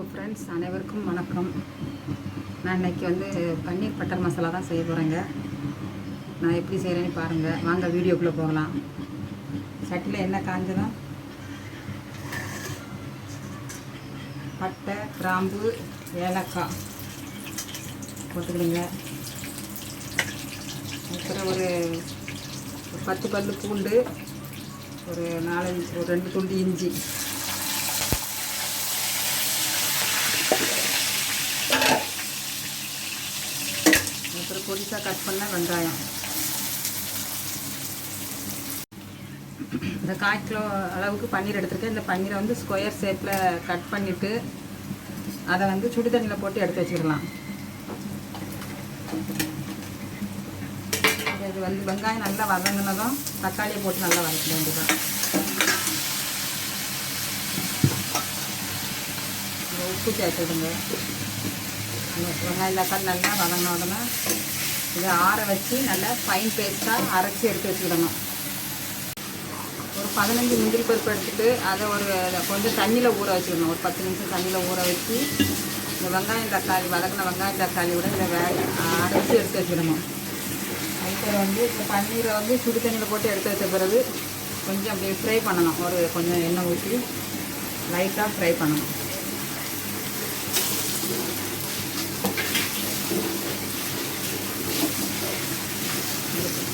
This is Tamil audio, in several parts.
ஃப்ரெண்ட்ஸ், அனைவருக்கும் வணக்கம். நான் இன்றைக்கி பன்னீர் பட்டர் மசாலா தான் செய்ய போகிறேங்க. நான் எப்படி செய்கிறேன்னு பாருங்கள். வாங்க வீடியோக்குள்ளே போகலாம். சட்டியில் எண்ணெய் காஞ்சதும் பட்டை, கிராம்பு, ஏலக்காய் போட்டுக்கிடுங்க. அப்புறம் ஒரு 10 பல்லு பூண்டு, ஒரு 2 துண்டு இஞ்சி, அப்புறம் பொடிசாக கட் பண்ண வெங்காயம். இந்த 1/4 கிலோ அளவுக்கு பன்னீர் எடுத்துருக்கேன். இந்த பன்னீரை ஸ்கொயர் ஷேப்பில் கட் பண்ணிவிட்டு அதை சுடு தண்ணியில் போட்டு எடுத்து வச்சுக்கலாம். இது வெங்காயம் நல்லா வதங்கினதும் தக்காளியை போட்டு நல்லா வதக்க வேண்டியதான். உப்பு சேர்த்துடுங்க. வெங்காயம் தக்காளி நல்லா வதங்கின உடனே இதை ஆற வச்சு நல்லா ஃபைன் பேஸ்ட்டாக அரைச்சி எடுத்து வச்சுக்கிடணும். ஒரு 15 முந்திரி பருப்பு எடுத்துகிட்டு அதை கொஞ்சம் தண்ணியில் ஊற வச்சுக்கணும். ஒரு 10 நிமிஷம் தண்ணியில் ஊற வச்சு இந்த வெங்காயம் தக்காளி வதக்கின வெங்காயம் தக்காளியோட இதை அரைச்சி எடுத்து வச்சுக்கணும். அதுக்கு இந்த பன்னீரை சுடு தண்ணியில் போட்டு எடுத்து வச்ச பிறகு கொஞ்சம் அப்படியே ஃப்ரை பண்ணணும். கொஞ்சம் எண்ணெய் ஊற்றி லைட்டாக ஃப்ரை பண்ணணும்.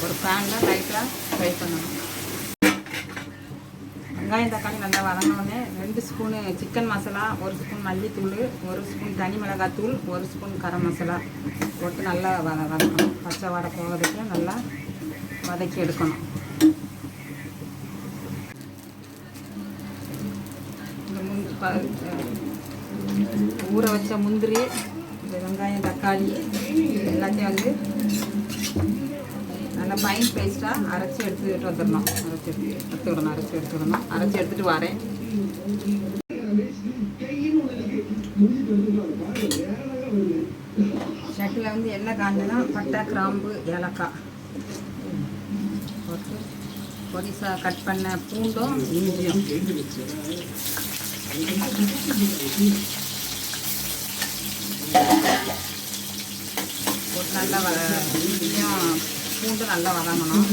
ஒரு பேனில் லைட்டாக ஃப்ரை பண்ணணும். வெங்காயம் தக்காளி நல்லா வதங்கினோடனே 2 ஸ்பூனு சிக்கன் மசாலா, 1 ஸ்பூன் மல்லித்தூள், 1 ஸ்பூன் தனி மிளகாத்தூள், 1 ஸ்பூன் கரம் மசாலா போட்டு நல்லா வதக்கணும். பச்சை வாடை போகிறதுக்கு நல்லா வதக்கி எடுக்கணும். இந்த ஊற வச்ச முந்திரி, இந்த வெங்காயம் தக்காளி எல்லாத்தையும் நல்லா ஃபைன் பேஸ்ட்டாக அரைச்சி எடுத்துகிட்டு வந்துடணும். அரைச்சி எடுத்துகிட்டு வரேன். சட்டியில் எண்ணெய் காஞ்சனா பட்டை, கிராம்பு, ஏலக்காய் போட்டு பொடிசாக கட் பண்ண பூண்டும் இஞ்சியும் போட்டு நல்லா இஞ்சியும் பூண்டு நல்லா வதங்கணும்.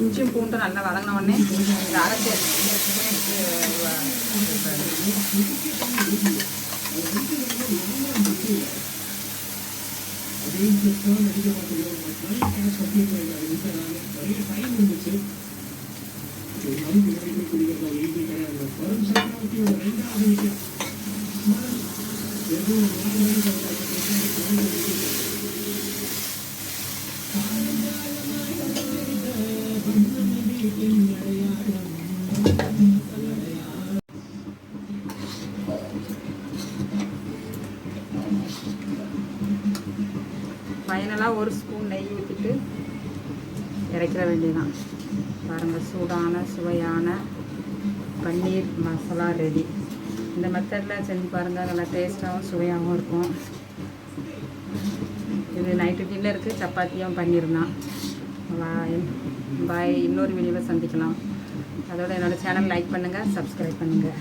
இஞ்சியும் பூண்டு நல்லா வதங்கின உடனே இந்த அரைச்சி ஃபைனலாக 1 ஸ்பூன் நெய் ஊற்றிட்டு இறக்கிற வேண்டியதான். பாருங்கள், சூடான சுவையான பன்னீர் மசாலா ரெடி. இந்த மெத்தடில் செஞ்சு பாருங்கள். நல்லா டேஸ்ட்டாகவும் சுவையாகவும் இருக்கும். இது நைட்டு டின்னருக்கு சப்பாத்தியும் பண்ணியிருந்தான். பாய். இன்னொரு வீடியோவில் சந்திக்கலாம். அதோட என்னோடய சேனல் லைக் பண்ணுங்கள், சப்ஸ்கிரைப் பண்ணுங்கள்.